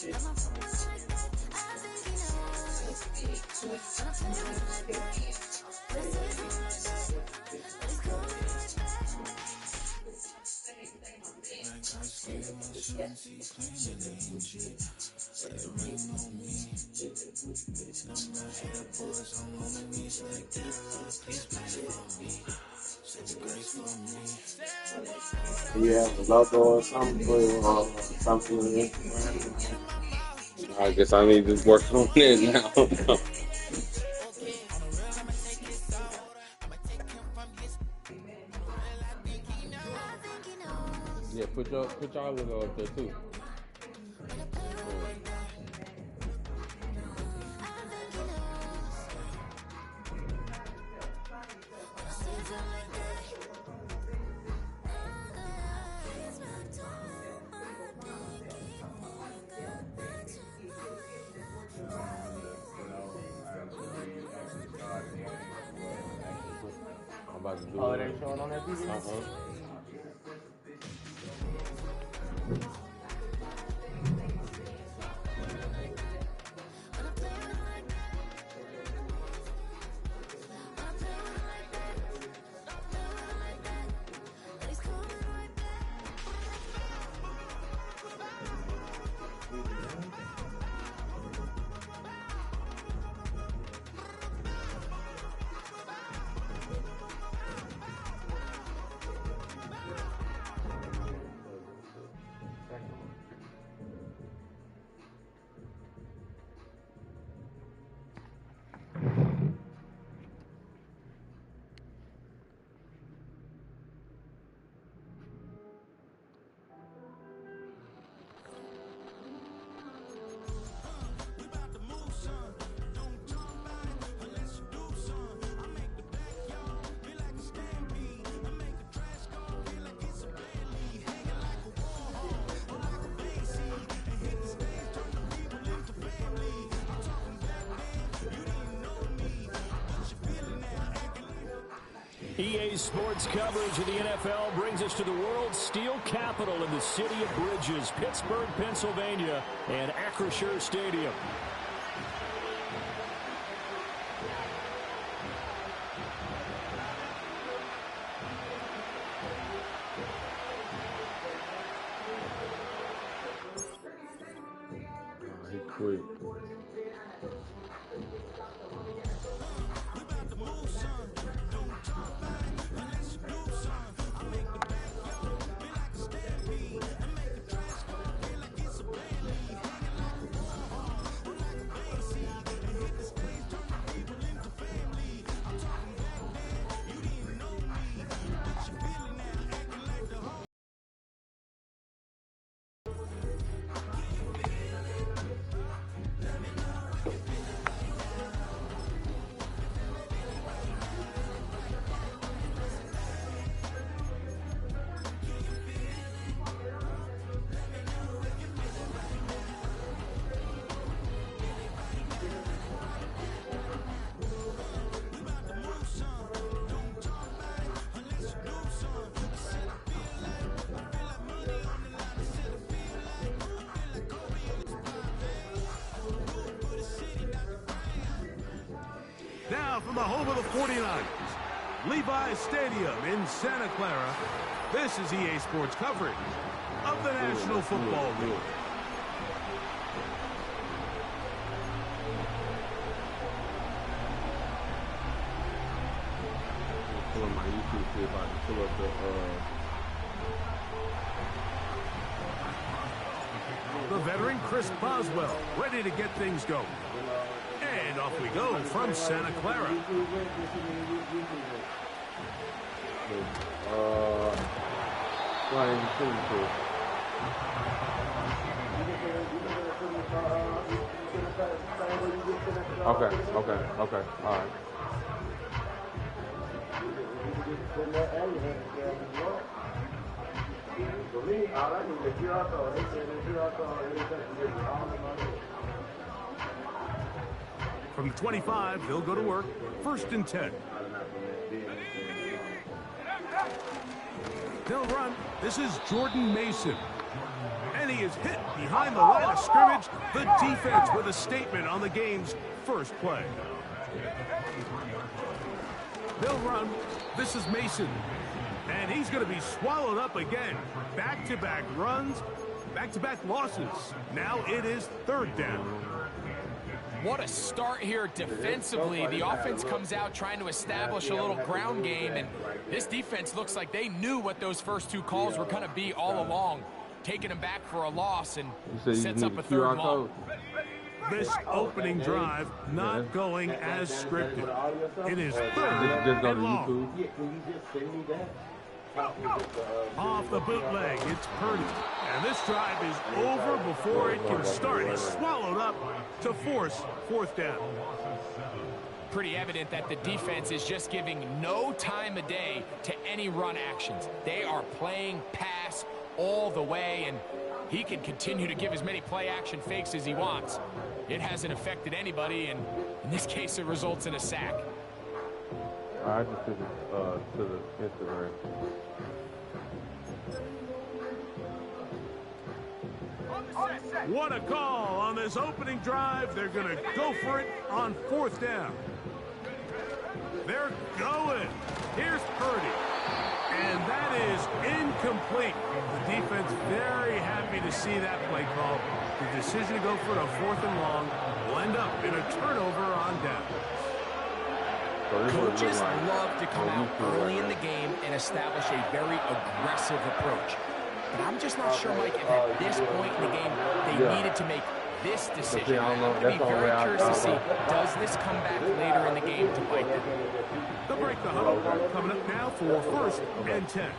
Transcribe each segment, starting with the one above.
You have a logo or something or something on Instagram? I guess I need to work on it now. Yeah, put y'all logo up there too. I'm about to do Oh, it ain't showing on that TV? EA Sports coverage of the NFL brings us to the world's steel capital in the city of bridges, Pittsburgh, Pennsylvania, and Acrisure Stadium. He quit. Now from the home of the 49ers, Levi's Stadium in Santa Clara, this is EA Sports coverage of the National Football League. Pull up my YouTube, see if I can pull up The veteran Chris Boswell ready to get things going. And off we go from Santa Clara. Okay, all right. From the 25, they'll go to work. 1st and 10. They'll run. This is Jordan Mason. And he is hit behind the line of scrimmage. The defense with a statement on the game's first play. They'll run. This is Mason. And he's going to be swallowed up again. Back-to-back runs, back-to-back losses. Now it is third down. What a start here defensively. The offense comes out trying to establish a little ground game, and this defense looks like they knew what those first two calls were going to be all along, taking them back for a loss and sets up a third and long. This opening drive not going as scripted. It is third and long. Off the bootleg, it's Purdy. And this drive is over before it can start. He's swallowed up to force fourth down. Pretty evident that the defense is just giving no time of day to any run actions. They are playing pass all the way, and he can continue to give as many play action fakes as he wants. It hasn't affected anybody, and in this case, it results in a sack. I just took it to the Instagram. What a call on this opening drive. They're going to go for it on fourth down. They're going. Here's Purdy. And that is incomplete. The defense very happy to see that play call. The decision to go for it on fourth and long will end up in a turnover on downs. Coaches love to come out early in the game and establish a very aggressive approach. But I'm just not sure, Mike, if at this point in the game they needed to make this decision. I'm going to be very curious to see, does this come back later in the game to bite them? They'll break the huddle. Coming up now for first and 10.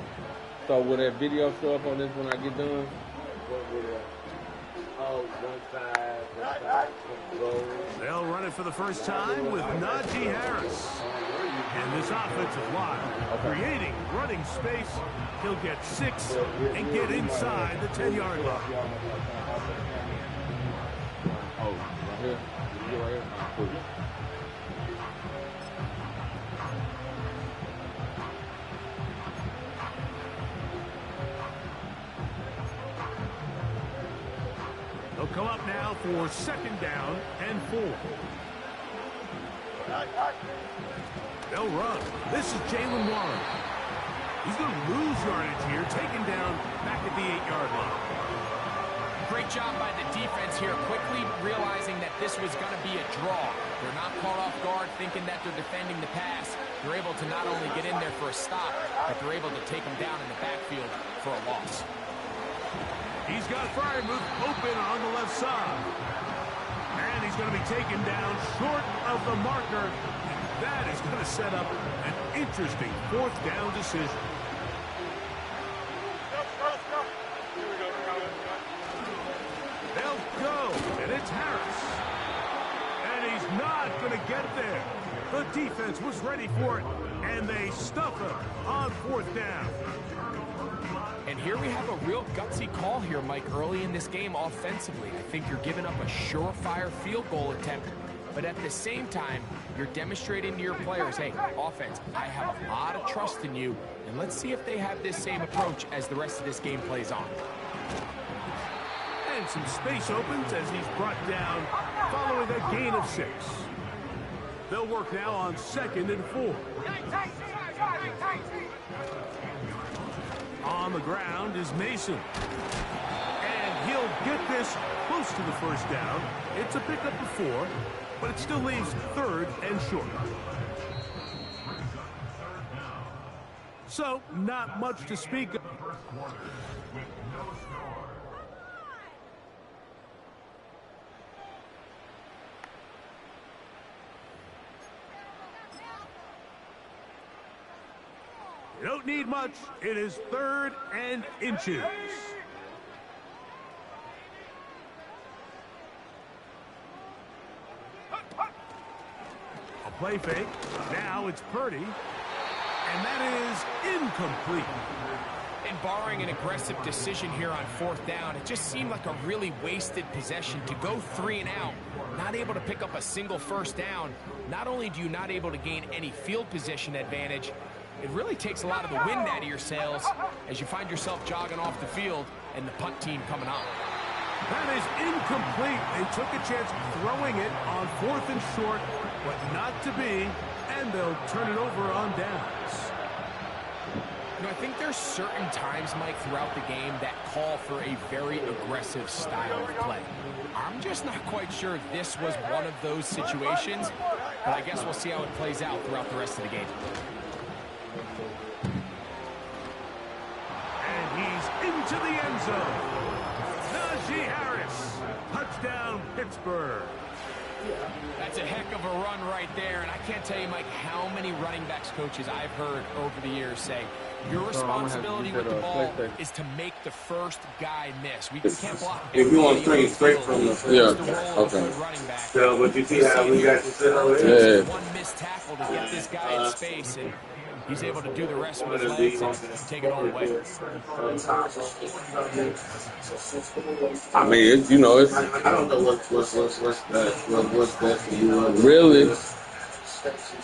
So will that video show up on this when I get done? They'll run it for the first time with Najee Harris. And this offensive line creating running space. He'll get 6 and get inside the 10-yard line. Oh, right here. Right here. Cool. They'll come up now for second down and 4. They'll run. This is Jalen Warren. He's going to lose yardage here, taken down back at the 8-yard line. Great job by the defense here, quickly realizing that this was going to be a draw. They're not caught off guard thinking that they're defending the pass. They're able to not only get in there for a stop, but they're able to take them down in the backfield for a loss. He's got Freiermuth open on the left side. And he's going to be taken down short of the marker. That is going to set up an interesting fourth down decision. They'll go, and it's Harris. And he's not going to get there. The defense was ready for it, and they stuff him on fourth down. And here we have a real gutsy call here, Mike, early in this game offensively. I think you're giving up a surefire field goal attempt, but at the same time, you're demonstrating to your players, hey, offense, I have a lot of trust in you, and let's see if they have this same approach as the rest of this game plays on. And some space opens as he's brought down following a gain of 6. They'll work now on second and 4. On the ground is Mason. And he'll get this close to the first down. It's a pickup of 4, but it still leaves third and short. So, not much to speak of. You don't need much. It is third and inches. A play fake. Now it's Purdy. And that is incomplete. And barring an aggressive decision here on fourth down, it just seemed like a really wasted possession to go 3 and out, not able to pick up a single first down. Not only do you not able to gain any field position advantage, it really takes a lot of the wind out of your sails as you find yourself jogging off the field and the punt team coming on. That is incomplete. They took a chance throwing it on 4th and short, but not to be, and they'll turn it over on downs. You know, I think there's certain times, Mike, throughout the game that call for a very aggressive style of play. I'm just not quite sure if this was one of those situations, but I guess we'll see how it plays out throughout the rest of the game. And he's into the end zone. Najee Harris, touchdown Pittsburgh. That's a heck of a run right there, and I can't tell you, Mike, how many running backs coaches I've heard over the years say, your responsibility with the ball is to make the first guy miss. We can't block. If you want straight from the okay. So, but you see how we got to sit over here? One missed tackle to get this guy in space, and he's able to do the rest with his legs and take it all away. I mean, it's, you know, it's. I don't know what's best for you. Really?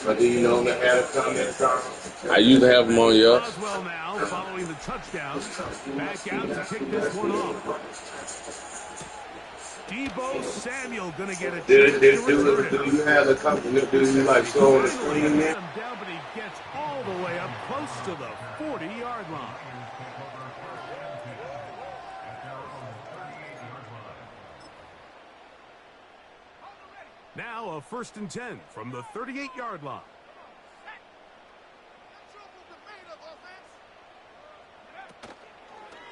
But do you know that had a comment, Charles? I used to have them on, yeah. Boswell now following the touchdown. Back out to kick this one off. Deebo Samuel going to get a chance to return it. Do you have a comment? Do you like throwing the screen there? Down, but he gets all the way up close to the 40-yard line. Now a 1st and 10 from the 38-yard line.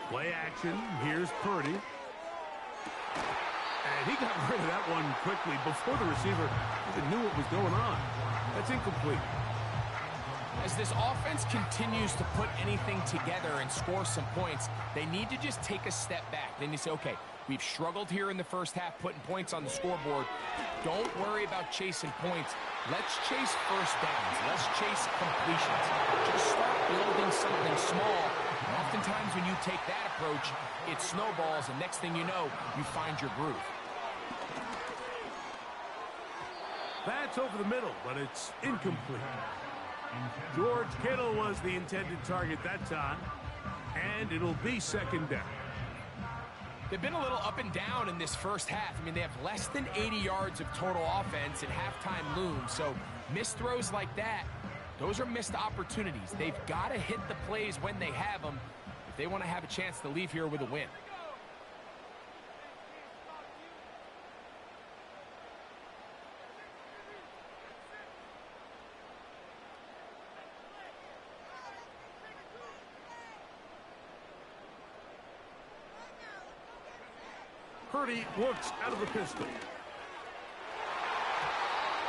Play action. Here's Purdy. And he got rid of that one quickly before the receiver even knew what was going on. That's incomplete. As this offense continues to put anything together and score some points, they need to just take a step back. They need to say, okay, we've struggled here in the first half putting points on the scoreboard. Don't worry about chasing points. Let's chase first downs. Let's chase completions. Just start building something small. And oftentimes when you take that approach, it snowballs, and next thing you know, you find your groove. That's over the middle, but it's incomplete. George Kittle was the intended target that time, and it'll be 2nd down. They've been a little up and down in this first half. I mean, they have less than 80 yards of total offense and halftime looms, so missed throws like that, those are missed opportunities. They've got to hit the plays when they have them if they want to have a chance to leave here with a win. Purdy works out of the pistol.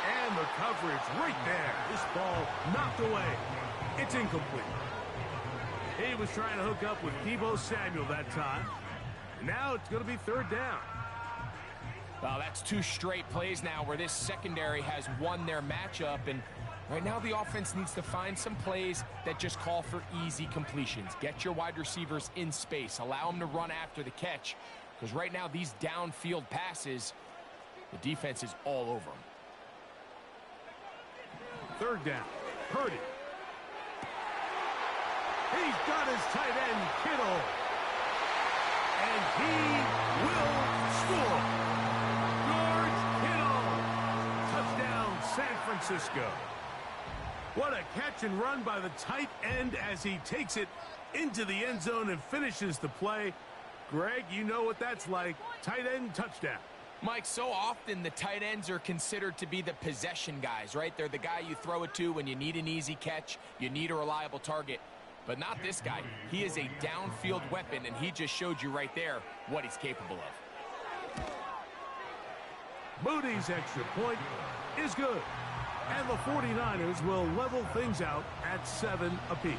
And the coverage right there. This ball knocked away. It's incomplete. He was trying to hook up with Deebo Samuel that time. And now it's going to be 3rd down. Well, that's 2 straight plays now where this secondary has won their matchup. And right now the offense needs to find some plays that just call for easy completions. Get your wide receivers in space. Allow them to run after the catch. Because right now, these downfield passes, the defense is all over them. 3rd down. Purdy. He's got his tight end, Kittle. And he will score. George Kittle. Touchdown, San Francisco. What a catch and run by the tight end as he takes it into the end zone and finishes the play. Greg, you know what that's like. Tight end touchdown. Mike, so often the tight ends are considered to be the possession guys, right? They're the guy you throw it to when you need an easy catch, you need a reliable target. But not this guy. He is a downfield weapon, and he just showed you right there what he's capable of. Moody's extra point is good. And the 49ers will level things out at 7 apiece.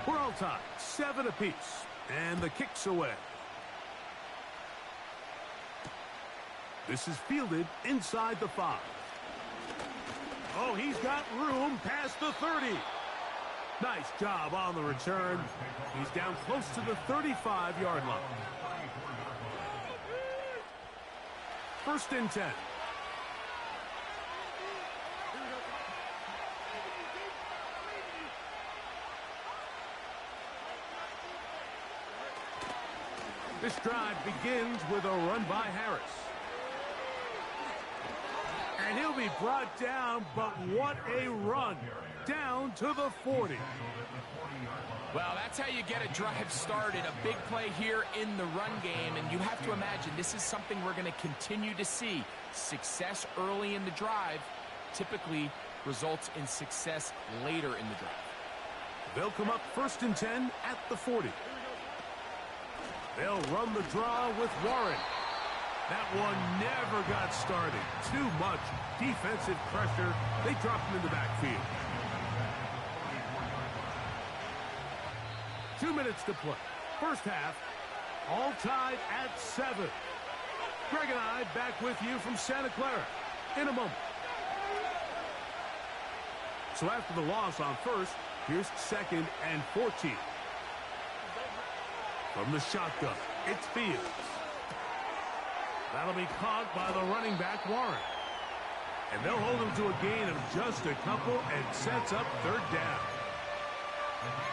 We're all tied, 7 apiece, and the kick's away. This is fielded inside the 5. Oh, he's got room past the 30. Nice job on the return. He's down close to the 35-yard line. 1st and 10. This drive begins with a run by Harris. And he'll be brought down, but what a run. Down to the 40. Well, that's how you get a drive started. A big play here in the run game, and you have to imagine this is something we're going to continue to see. Success early in the drive typically results in success later in the drive. They'll come up 1st and 10 at the 40. They'll run the draw with Warren. That one never got started. Too much defensive pressure. They dropped him in the backfield. 2 minutes to play. First half, all tied at 7. Greg and I back with you from Santa Clara in a moment. So after the loss on first, here's 2nd and 14. From the shotgun, it's Fields. That'll be caught by the running back, Warren. And they'll hold him to a gain of just a couple and sets up 3rd down.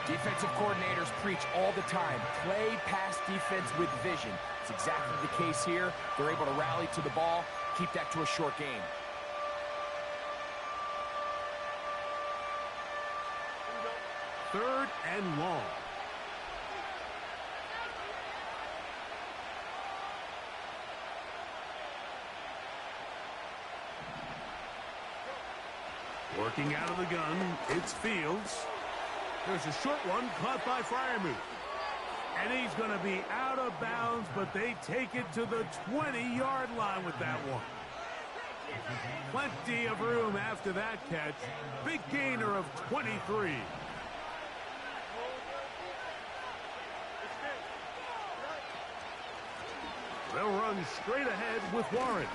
Defensive coordinators preach all the time, play pass defense with vision. It's exactly the case here. They're able to rally to the ball, keep that to a short game. Third and long. Working out of the gun, it's Fields. There's a short one caught by Freiermuth. And he's going to be out of bounds, but they take it to the 20-yard line with that one. Plenty of room after that catch. Big gainer of 23. They'll run straight ahead with Warren.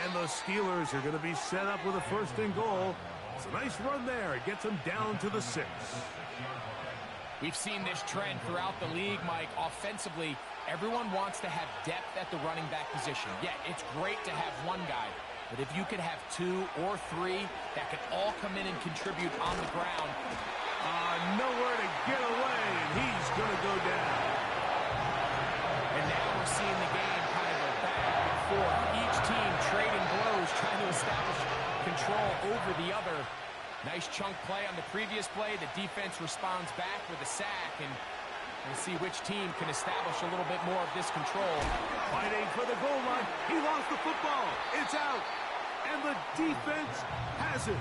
And the Steelers are going to be set up with a 1st and goal. It's a nice run there. It gets them down to the 6. We've seen this trend throughout the league, Mike. Offensively, everyone wants to have depth at the running back position. Yeah, it's great to have one guy, but if you could have 2 or 3 that could all come in and contribute on the ground. Nowhere to get away, and he's going to go down. And now we're seeing the game kind of go back and forth. Each team trading blows, trying to establish control over the other. Nice chunk play on the previous play. The defense responds back with a sack, and we'll see which team can establish a little bit more of this control. Fighting for the goal line. He lost the football. It's out. And the defense has it.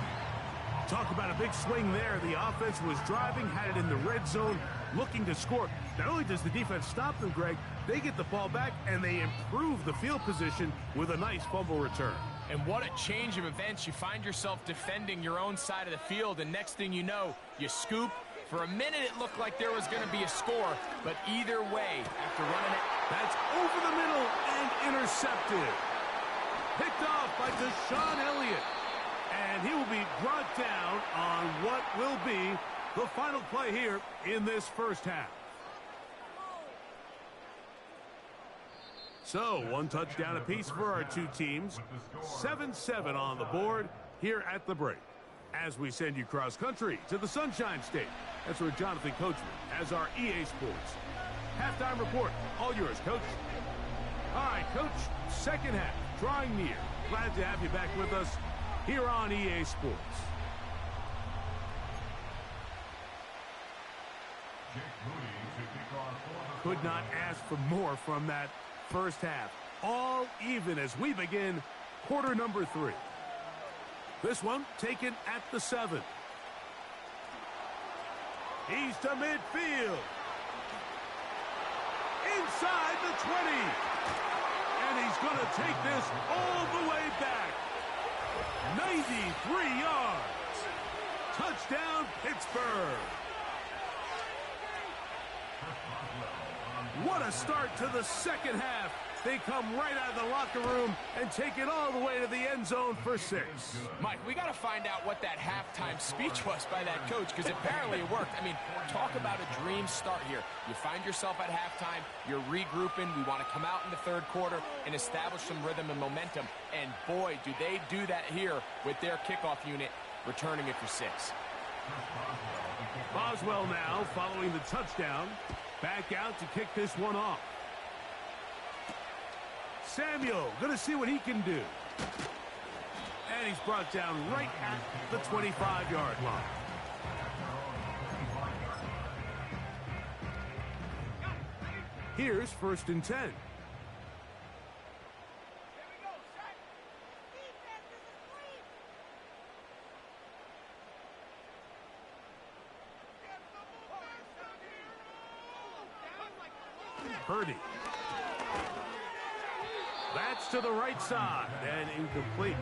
Talk about a big swing there. The offense was driving, had it in the red zone, looking to score. Not only does the defense stop them, Greg, they get the ball back, and they improve the field position with a nice fumble return. And what a change of events. You find yourself defending your own side of the field, and next thing you know, you scoop. For a minute, it looked like there was going to be a score, but either way, after running it, that's over the middle and intercepted. Picked off by Deshaun Elliott. And he will be brought down on what will be the final play here in this first half. So, 1 touchdown apiece for our 2 teams. 7-7 on the board here at the break. As we send you cross-country to the Sunshine State. That's where Jonathan Coachman has our EA Sports halftime report. All yours, Coach. All right, Coach, second half, drawing near. Glad to have you back with us here on EA Sports. Could not ask for more from that first half. All even as we begin quarter number 3. This one taken at the 7. He's to midfield. Inside the 20. And he's going to take this all the way back. 93 yards. Touchdown, Pittsburgh. What a start to the second half. They come right out of the locker room and take it all the way to the end zone for 6. Mike, we got to find out what that halftime speech was by that coach, because apparently it worked. I mean, talk about a dream start here. You find yourself at halftime, you're regrouping, we want to come out in the third quarter and establish some rhythm and momentum. And boy, do they do that here with their kickoff unit, returning it for 6. Boswell now following the touchdown. Back out to kick this one off. Samuel, gonna see what he can do. And he's brought down right at the 25-yard line. Here's 1st and 10. Purdy. That's to the right side and incomplete.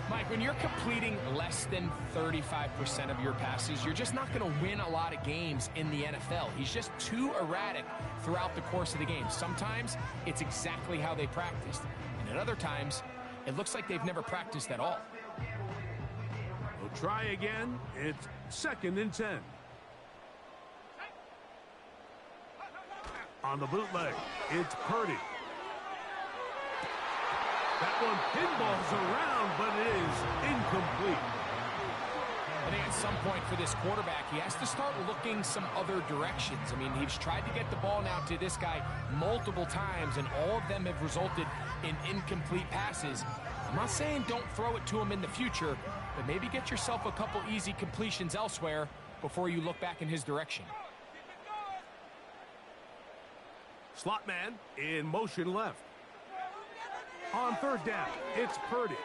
Mike, when you're completing less than 35% of your passes, you're just not going to win a lot of games in the NFL. He's just too erratic throughout the course of the game. Sometimes it's exactly how they practiced, and at other times it looks like they've never practiced at all. We'll try again. It's 2nd and 10. On the bootleg, it's Purdy. That one pinballs around, but it is incomplete. I think at some point for this quarterback, he has to start looking some other directions. I mean, he's tried to get the ball now to this guy multiple times, and all of them have resulted in incomplete passes. I'm not saying don't throw it to him in the future, but maybe get yourself a couple easy completions elsewhere before you look back in his direction. Slot man in motion left. On 3rd down, it's Purdy.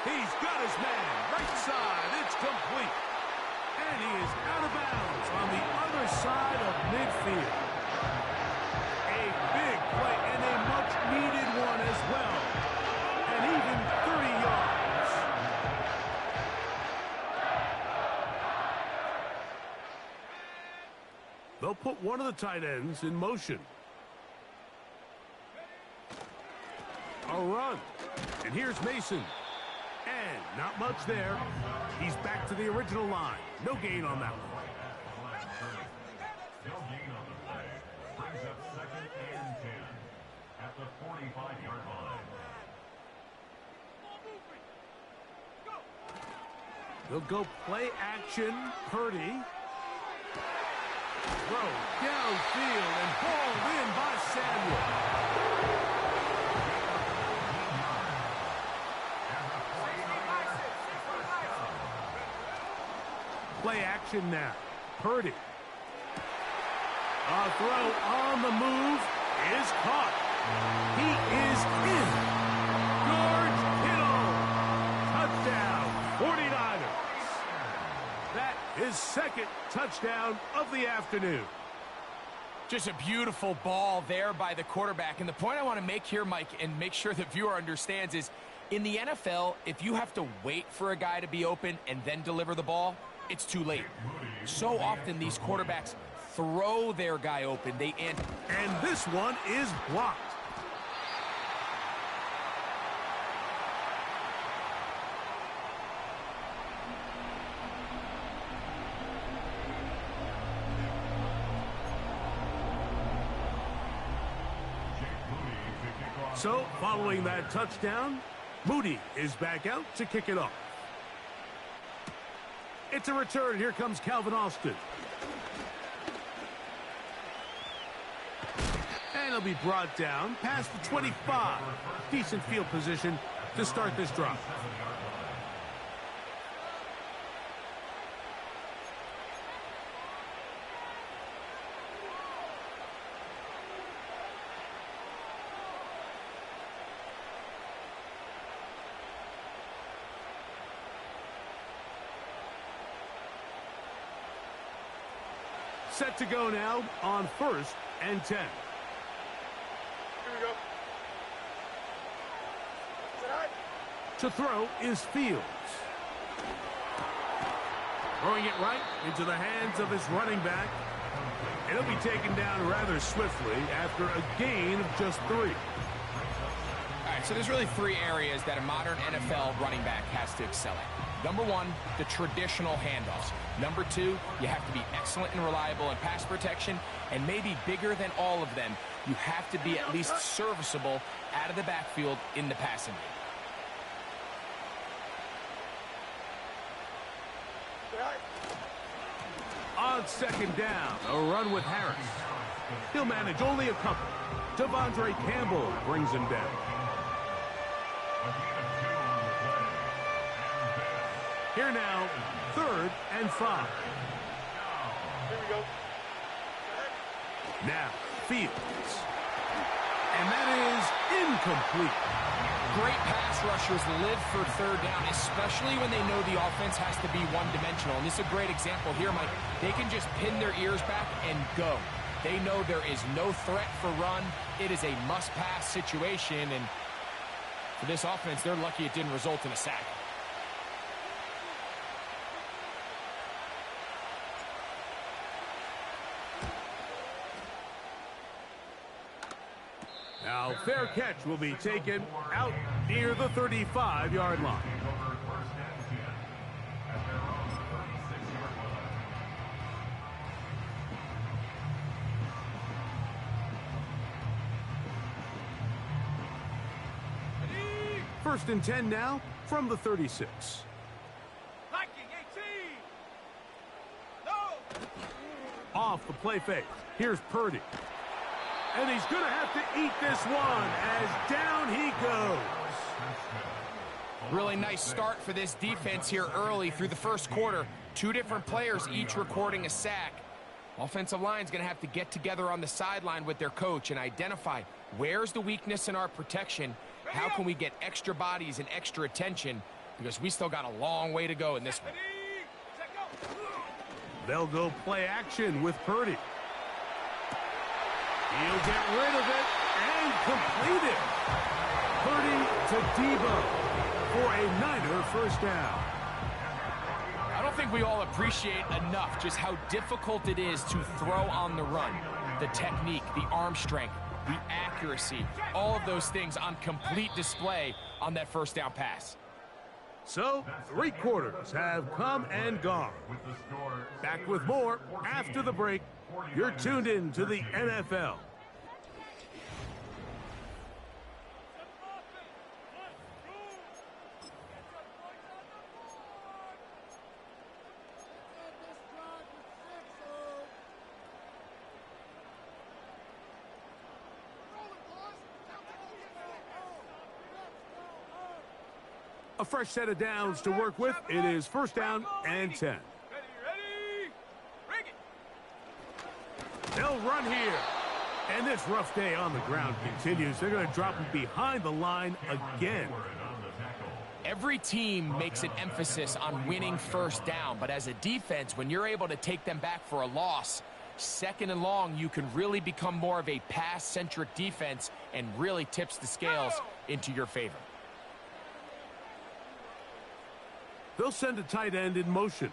He's got his man, right side, it's complete. And he is out of bounds on the other side of midfield. A big play and a much-needed one as well. And even 30 yards. They'll put one of the tight ends in motion. A run. And here's Mason. And not much there. He's back to the original line. No gain on that one. No gain on the play. Brings up 2nd and 10 at the 45-yard line. They'll go play action. Purdy. Throw downfield and hauled in by Samuel. Play action now. Purdy. A throw on the move is caught. He is in. George Kittle. Touchdown, 49ers. That is 2nd touchdown of the afternoon. Just a beautiful ball there by the quarterback. And the point I want to make here, Mike, and make sure the viewer understands is, in the NFL, if you have to wait for a guy to be open and then deliver the ball, it's too late. So often these quarterbacks throw their guy open. And this one is blocked. So, following that touchdown, Moody is back out to kick it off. It's a return. Here comes Calvin Austin. And he'll be brought down past the 25. Decent field position to start this drive. Set to go now on 1st and 10. Here we go. To throw is Fields. Throwing it right into the hands of his running back. And he'll be taken down rather swiftly after a gain of just 3. All right, so there's really 3 areas that a modern NFL running back has to excel at. Number 1, the traditional handoffs. Number 2, you have to be excellent and reliable in pass protection. And maybe bigger than all of them, you have to be at least serviceable out of the backfield in the passing game. On 2nd down, a run with Harris. He'll manage only a couple. Devondre Campbell brings him down. Here now, 3rd and 5. Here we go. Now, Fields. And that is incomplete. Great pass rushers live for 3rd down, especially when they know the offense has to be one-dimensional. And this is a great example here, Mike. They can just pin their ears back and go. They know there is no threat for run. It is a must-pass situation, and for this offense, they're lucky it didn't result in a sack. Now, fair catch will be taken out near the 35-yard line. First and 10 now from the 36. Liking 18. No. Off the play fake. Here's Purdy. And he's going to have to eat this one as down he goes. Really nice start for this defense here early through the first quarter. 2 different players each recording a sack. Offensive line's going to have to get together on the sideline with their coach and identify where's the weakness in our protection. How can we get extra bodies and extra attention? Because we still got a long way to go in this one. They'll go play action with Purdy. He'll get rid of it and complete it. Purdy to Debo for a Niner first down. I don't think we all appreciate enough just how difficult it is to throw on the run. The technique, the arm strength, the accuracy, all of those things on complete display on that first down pass. So, 3 quarters have come and gone. Back with more after the break. You're tuned in to the NFL. A fresh set of downs to work with. It is first down and 10. Ready. Bring it. They'll run here. And this rough day on the ground continues. They're going to drop him behind the line again. Every team makes an emphasis on winning first down, but as a defense, when you're able to take them back for a loss, 2nd and long, you can really become more of a pass-centric defense and really tips the scales into your favor. They'll send a tight end in motion.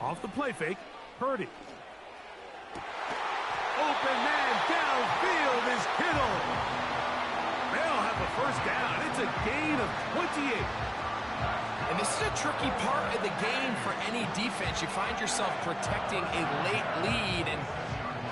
Off the play fake, Purdy. Open man downfield is Kittle. They'll have a first down. It's a gain of 28. And this is a tricky part of the game for any defense. You find yourself protecting a late lead, and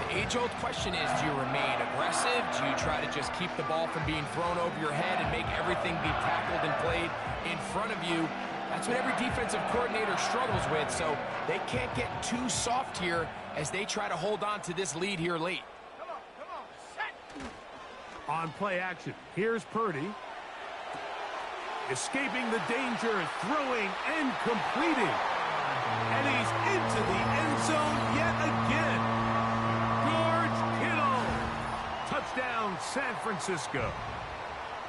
the age-old question is, do you remain aggressive? Do you try to just keep the ball from being thrown over your head and make everything be tackled and played in front of you? That's what every defensive coordinator struggles with, so they can't get too soft here as they try to hold on to this lead here late. Come on. Set. On play action, here's Purdy. Escaping the danger, throwing and completing. And he's into the end zone yet again. Touchdown, San Francisco.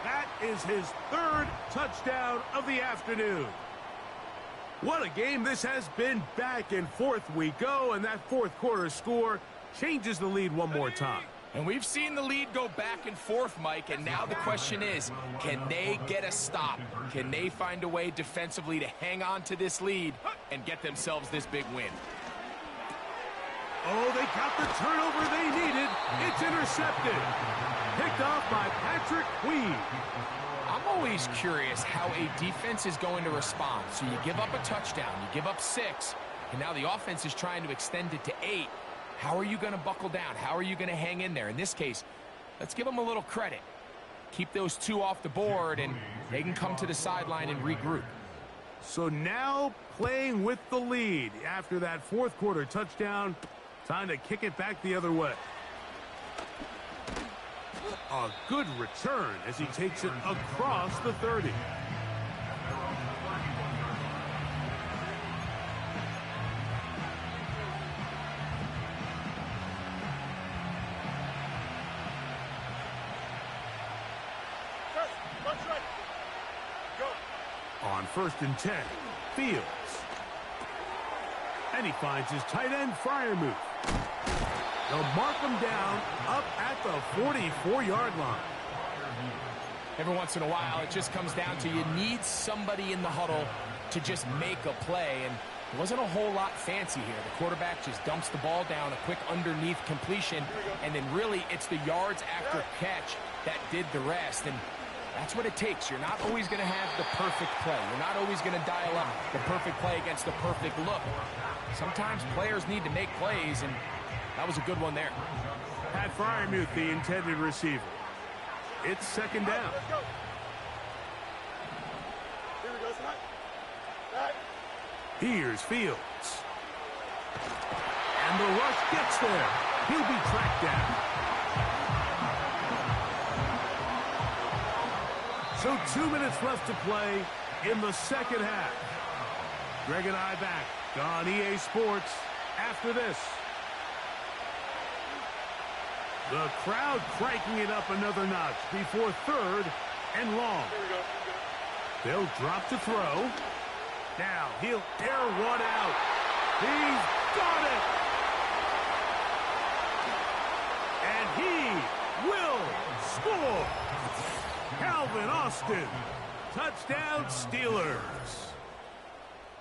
That is his 3rd touchdown of the afternoon. What a game this has been. Back and forth we go, and that 4th quarter score changes the lead one more time. And we've seen the lead go back and forth, Mike, and now the question is, can they get a stop? Can they find a way defensively to hang on to this lead and get themselves this big win? Oh, they got the turnover they needed. It's intercepted. Picked off by Patrick Queen. I'm always curious how a defense is going to respond. So you give up a touchdown, you give up 6, and now the offense is trying to extend it to 8. How are you going to buckle down? How are you going to hang in there? In this case, let's give them a little credit. Keep those 2 off the board, and they can come to the sideline and regroup. So now playing with the lead after that 4th quarter touchdown, Time to kick it back the other way. A good return as he takes it across the 30. On 1st and 10, Fields. And he finds his tight end Freiermuth. They'll mark him down up at the 44-yard line. Every once in a while, it just comes down to you need somebody in the huddle to just make a play, and it wasn't a whole lot fancy here. The quarterback just dumps the ball down, a quick underneath completion, and then really it's the yards after catch that did the rest, and that's what it takes. You're not always going to have the perfect play. You're not always going to dial up the perfect play against the perfect look. Sometimes players need to make plays, and that was a good one there. Pat Freiermuth, the intended receiver. It's 2nd down. Here's Fields. And the rush gets there. He'll be tracked down. So 2 minutes left to play in the 2nd half. Greg and I back on EA Sports after this. The crowd cranking it up another notch before 3rd and long. They'll drop to throw. Now he'll air one out. He's got it. And he will score. Calvin Austin. Touchdown Steelers.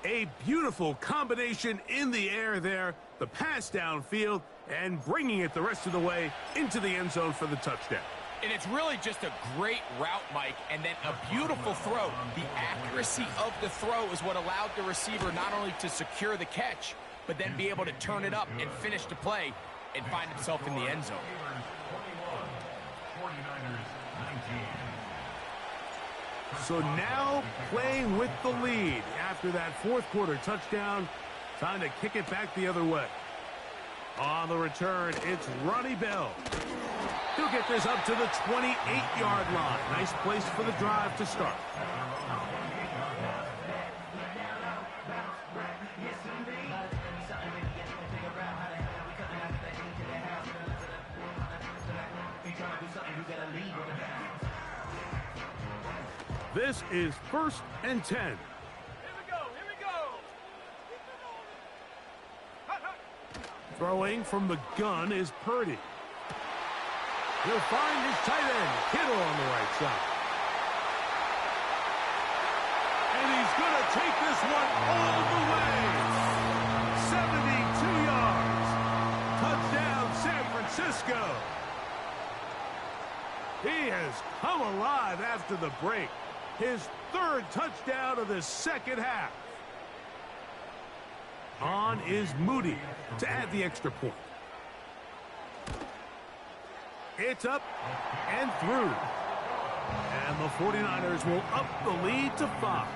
A beautiful combination in the air there. The pass downfield and bringing it the rest of the way into the end zone for the touchdown. And it's really just a great route, Mike, and then a beautiful throw. The accuracy of the throw is what allowed the receiver not only to secure the catch, but then be able to turn it up and finish the play and find himself in the end zone. So now playing with the lead after that 4th quarter touchdown. Time to kick it back the other way. On the return, it's Ronnie Bell. He'll get this up to the 28-yard line. Nice place for the drive to start. This is 1st and 10. Here we go. Throwing from the gun is Purdy. He'll find his tight end, Kittle, on the right side. And he's going to take this one all the way. 72 yards. Touchdown, San Francisco. He has come alive after the break. His 3rd touchdown of the 2nd half. On is Moody to add the extra point. It's up and through. And the 49ers will up the lead to 5.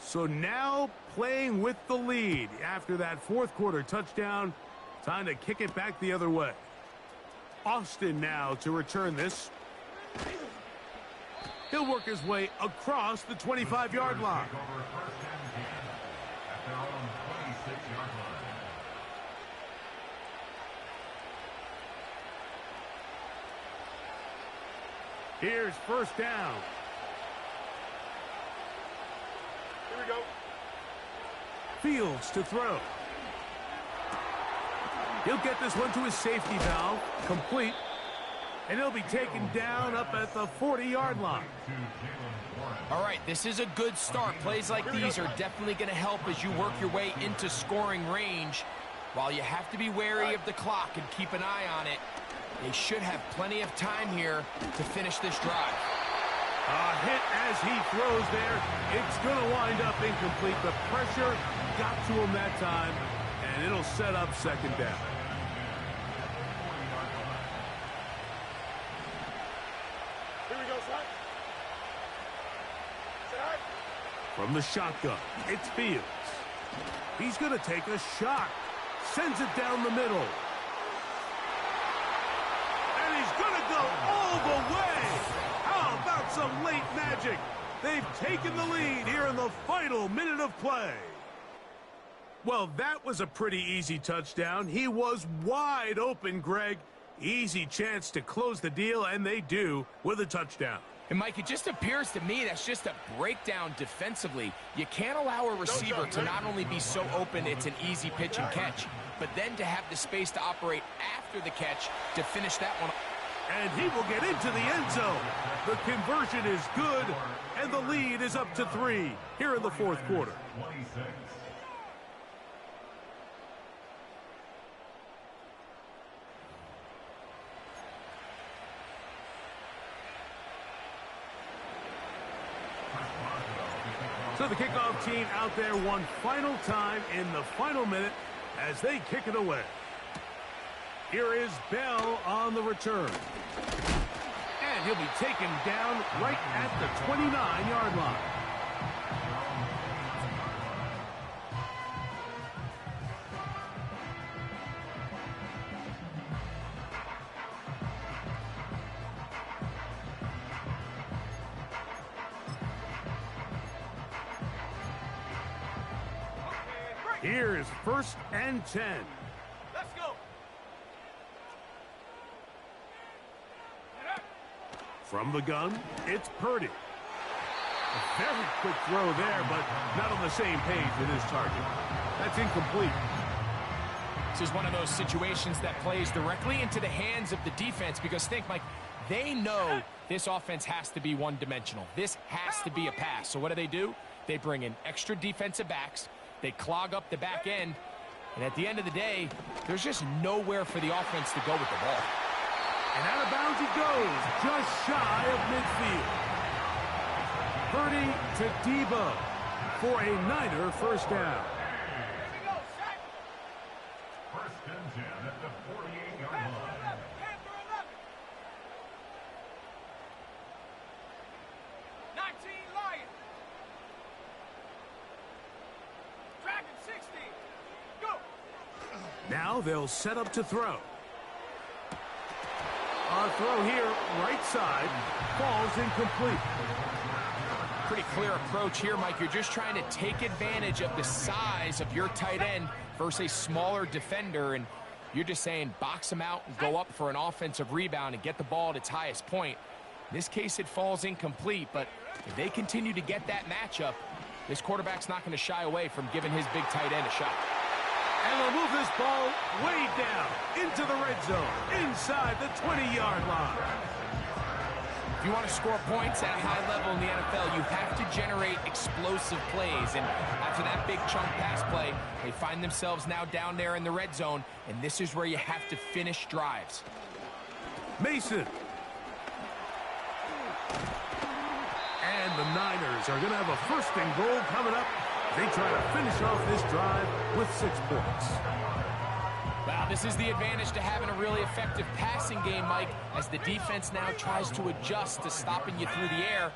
So now playing with the lead after that 4th quarter touchdown. Time to kick it back the other way. Austin now to return this. He'll work his way across the 25-yard line. Here's 1st down. Here we go. Fields to throw. He'll get this one to his safety valve, complete, and he'll be taken down up at the 40-yard line. All right, this is a good start. Plays like these are definitely going to help as you work your way into scoring range. While you have to be wary of the clock and keep an eye on it, they should have plenty of time here to finish this drive. A hit as he throws there. It's going to wind up incomplete. The pressure got to him that time, and it'll set up second down. Here we go, son. Set. From the shotgun, it's Fields. He's going to take a shot. Sends it down the middle. And he's going to go all the way. How about some late magic? They've taken the lead here in the final minute of play. Well, that was a pretty easy touchdown. He was wide open, Greg. Easy chance to close the deal, and they do with a touchdown. And, Mike, it just appears to me that's just a breakdown defensively. You can't allow a receiver to not only be so open it's an easy pitch and catch, but then to have the space to operate after the catch to finish that one. And he will get into the end zone. The conversion is good, and the lead is up to 3 here in the fourth quarter. 26. So the kickoff team out there one final time in the final minute as they kick it away. Here is Bell on the return. And he'll be taken down right at the 29-yard line. Here is 1st and 10. Let's go. From the gun, it's Purdy. A very quick throw there, but not on the same page with his target. That's incomplete. This is one of those situations that plays directly into the hands of the defense because think, Mike, they know this offense has to be one-dimensional. This has to be a pass. So what do? They bring in extra defensive backs. They clog up the back end, and at the end of the day, there's just nowhere for the offense to go with the ball. And out of bounds he goes, just shy of midfield. Purdy to Debo for a Niner first down. First and 10 at the 48-yard line. Now they'll set up to throw. Our throw here, right side, falls incomplete. Pretty clear approach here, Mike. You're just trying to take advantage of the size of your tight end versus a smaller defender, and you're just saying box him out and go up for an offensive rebound and get the ball at its highest point. In this case, it falls incomplete, but if they continue to get that matchup, this quarterback's not going to shy away from giving his big tight end a shot. And they'll move this ball way down into the red zone, inside the 20-yard line. If you want to score points at a high level in the NFL, you have to generate explosive plays. And after that big chunk pass play, they find themselves now down there in the red zone, and this is where you have to finish drives. Mason. And the Niners are going to have a first and goal coming up. They try to finish off this drive with 6 points. Well, this is the advantage to having a really effective passing game, Mike, as the defense now tries to adjust to stopping you through the air.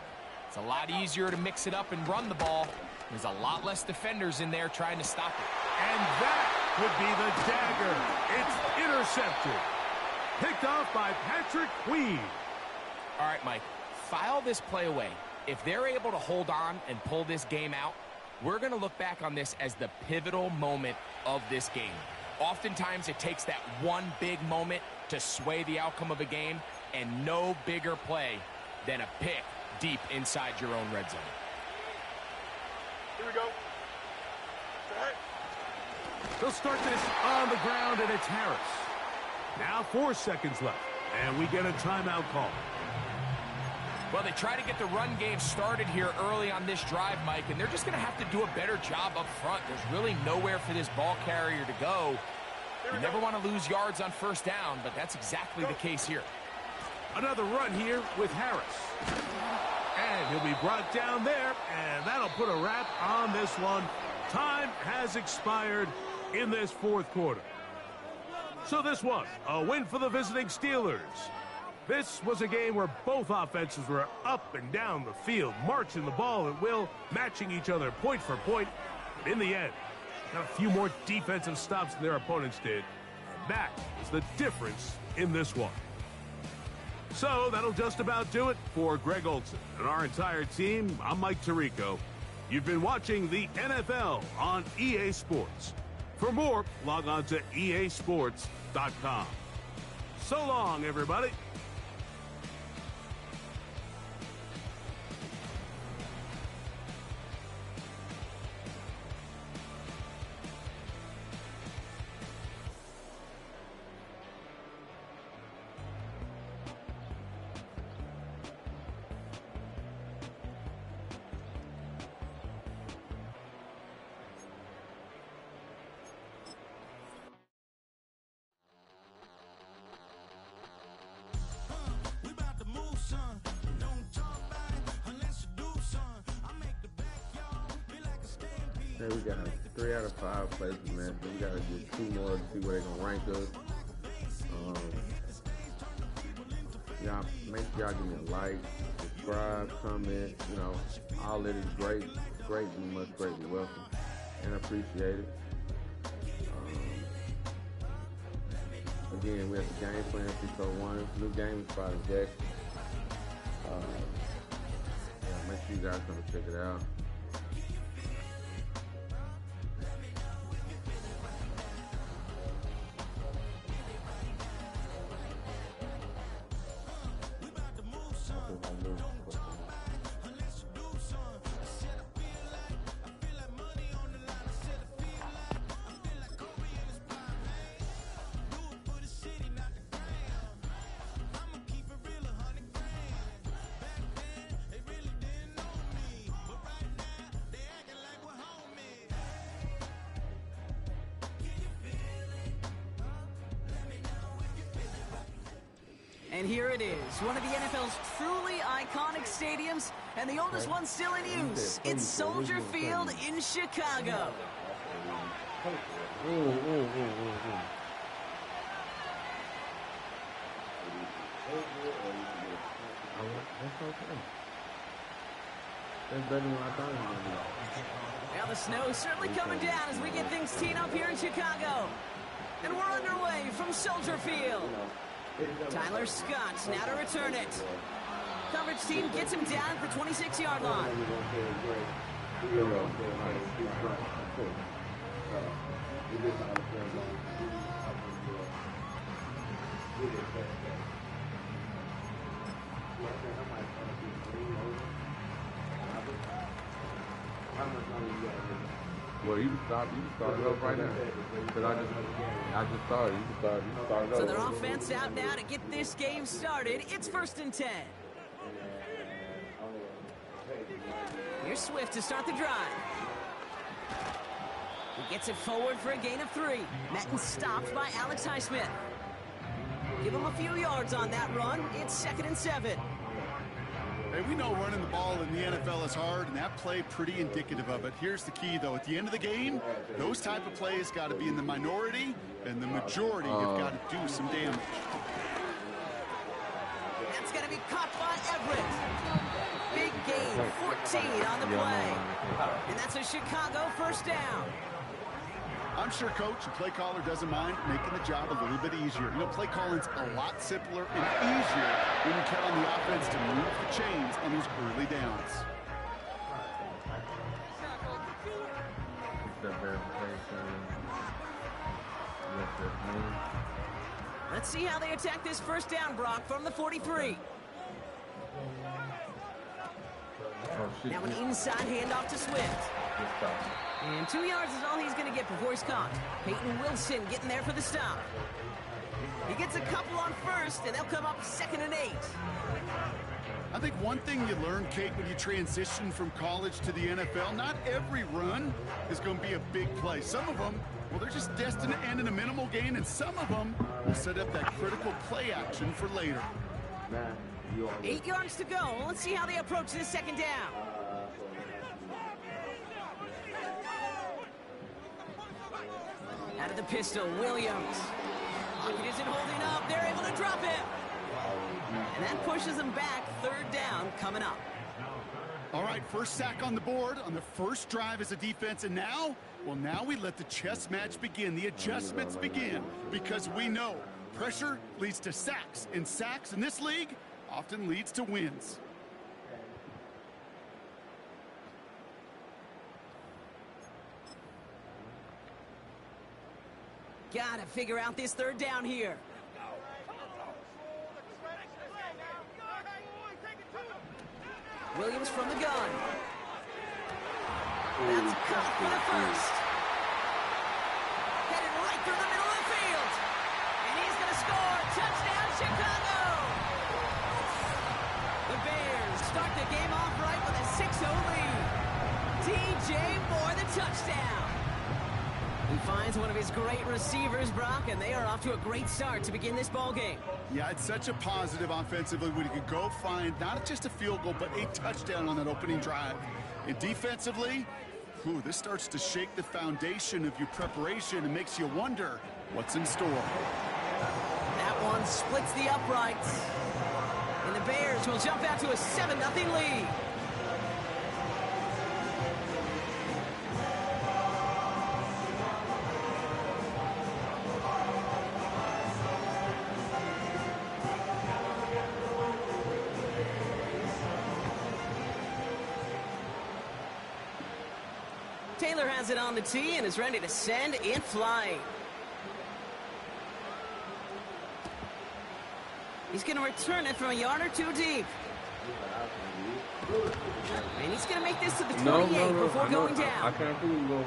It's a lot easier to mix it up and run the ball. There's a lot less defenders in there trying to stop it. And that would be the dagger. It's intercepted. Picked off by Patrick Queen. All right, Mike, file this play away. If they're able to hold on and pull this game out, we're going to look back on this as the pivotal moment of this game. Oftentimes, it takes that one big moment to sway the outcome of a game, and no bigger play than a pick deep inside your own red zone. Here we go. Set. They'll start this on the ground, and it's Harris. Now 4 seconds left, and we get a timeout call. Well, they try to get the run game started here early on this drive, Mike, and they're just going to have to do a better job up front. There's really nowhere for this ball carrier to go. You never want to lose yards on first down, but that's exactly the case here. Another run here with Harris. And he'll be brought down there, and that'll put a wrap on this one. Time has expired in this fourth quarter. So this was a win for the visiting Steelers. This was a game where both offenses were up and down the field, marching the ball at will, matching each other point for point. But in the end, got a few more defensive stops than their opponents did. That is the difference in this one. So that'll just about do it for Greg Olson and our entire team. I'm Mike Tirico. You've been watching the NFL on EA Sports. For more, log on to easports.com. So long, everybody. Hey, we got 3 out of 5 places, man. So we gotta get 2 more to see where they're gonna rank us. Y'all make sure y'all give me a like, subscribe, comment. You know, all it is great, and much greatly welcome, and appreciate it. Again, we have the game plan 601, new game spot in Jackson. Yeah, make sure you guys come check it out. And here it is, one of the NFL's truly iconic stadiums, and the oldest one still in use. It's Soldier Field in Chicago. That's better than I thought it was going to be. Now the snow is certainly coming down as we get things teed up here in Chicago. And we're underway from Soldier Field. Tyler Scott now to return it. Coverage team gets him down at the 26-yard line. Well, you can start it up right now. Because I just started. You can start it up. So their offense out now to get this game started. It's 1st and 10. Here's Swift to start the drive. He gets it forward for a gain of 3. Madden stopped by Alex Highsmith. Give him a few yards on that run. It's 2nd and 7. Hey, we know running the ball in the NFL is hard, and that play pretty indicative of it. Here's the key, though. At the end of the game, those type of plays got to be in the minority, and the majority have got to do some damage. That's going to be caught by Everett. Big gain, 14 on the play. And that's a Chicago 1st down. I'm sure coach and play caller doesn't mind making the job a little bit easier. You know, play calling's a lot simpler and easier when you count on the offense to move the chains on those early downs. Let's see how they attack this 1st down, Brock, from the 43. Now an inside handoff to Swift. And 2 yards is all he's going to get before he's caught. Peyton Wilson getting there for the stop. He gets a couple on 1st, and they'll come up 2nd and 8. I think one thing you learn, Kate, when you transition from college to the NFL, not every run is going to be a big play. Some of them, well, they're just destined to end in a minimal gain, and some of them will set up that critical play action for later. 8 yards to go. Let's see how they approach this second down. Out of the pistol, Williams. Pocket isn't holding up. They're able to drop him. And that pushes them back. Third down coming up. All right, first sack on the board on the first drive as a defense, and now, well, now we let the chess match begin, the adjustments begin, because we know pressure leads to sacks, and sacks in this league often leads to wins. Gotta figure out this third down here. Williams from the gun. That's caught for the first. Headed right through the middle of the field. And he's going to score. Touchdown, Chicago. The Bears start the game off right with a 6-0 lead. DJ Moore, the touchdown. He finds one of his great receivers, Brock, and they are off to a great start to begin this ball game. Yeah, it's such a positive offensively when you can go find not just a field goal, but a touchdown on that opening drive. And defensively, this starts to shake the foundation of your preparation and makes you wonder what's in store. That one splits the uprights. And the Bears will jump out to a 7-0 lead. Taylor has it on the tee and is ready to send in flight. He's going to return it from a yard or two deep. And he's going to make this to the 28 before going down. I can't prove you.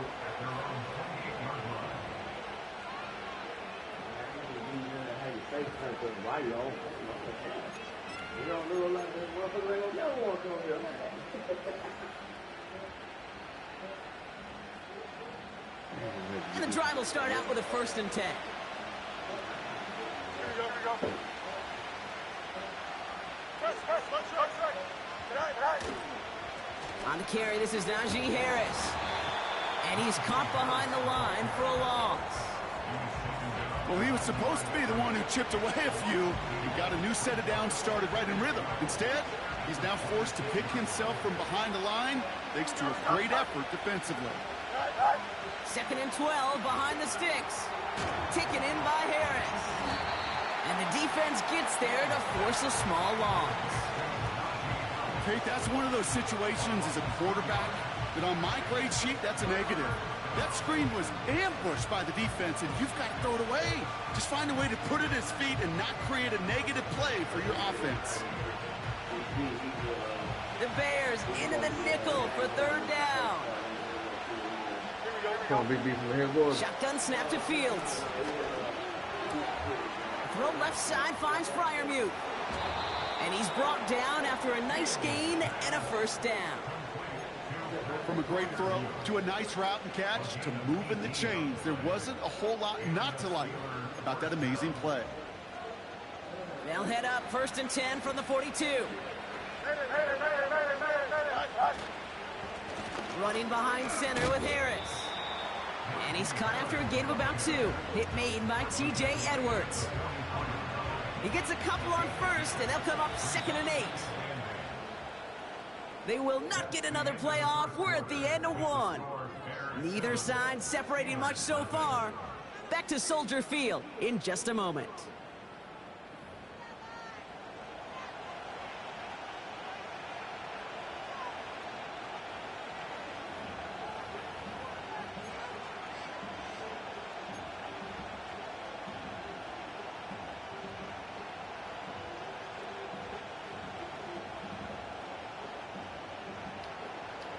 And the drive will start out with a 1st and 10. Here we go. On the carry, this is Najee Harris. And he's caught behind the line for a loss. Well, he was supposed to be the one who chipped away a few and got a new set of downs started right in rhythm. Instead, he's now forced to pick himself from behind the line thanks to a great effort defensively. 2nd and 12 behind the sticks. Taken in by Harris. And the defense gets there to force a small loss. Kate, that's one of those situations as a quarterback that on my grade sheet, that's a negative. That screen was ambushed by the defense, and you've got to throw it away. Just find a way to put it at his feet and not create a negative play for your offense. The Bears into the nickel for 3rd down. Come on, Big B from the head, boys. Shotgun snap to Fields. Throw left side finds Freiermuth. And he's brought down after a nice gain and a 1st down. From a great throw to a nice route and catch to moving the chains, there wasn't a whole lot not to like about that amazing play. They'll head up 1st and 10 from the 42. Running behind center with Harris. And he's caught after a gain of about 2. Hit made by T.J. Edwards. He gets a couple on 1st, and they'll come up 2nd and 8. They will not get another play off. We're at the end of 1. Neither side separating much so far. Back to Soldier Field in just a moment.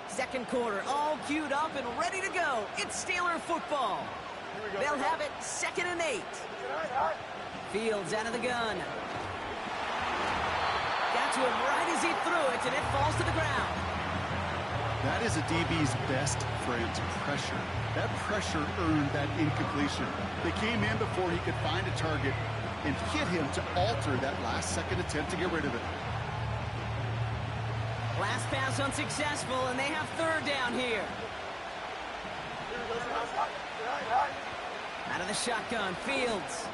Second quarter, all queued up and ready to go. It's Steeler football. They'll have it 2nd and 8. Fields out of the gun. Got to him right as he threw it, and it falls to the ground. That is a DB's best friend, pressure. That pressure earned that incompletion. They came in before he could find a target and hit him to alter that last-second attempt to get rid of it. Last pass unsuccessful, and they have third down here. Out of the shotgun, Fields.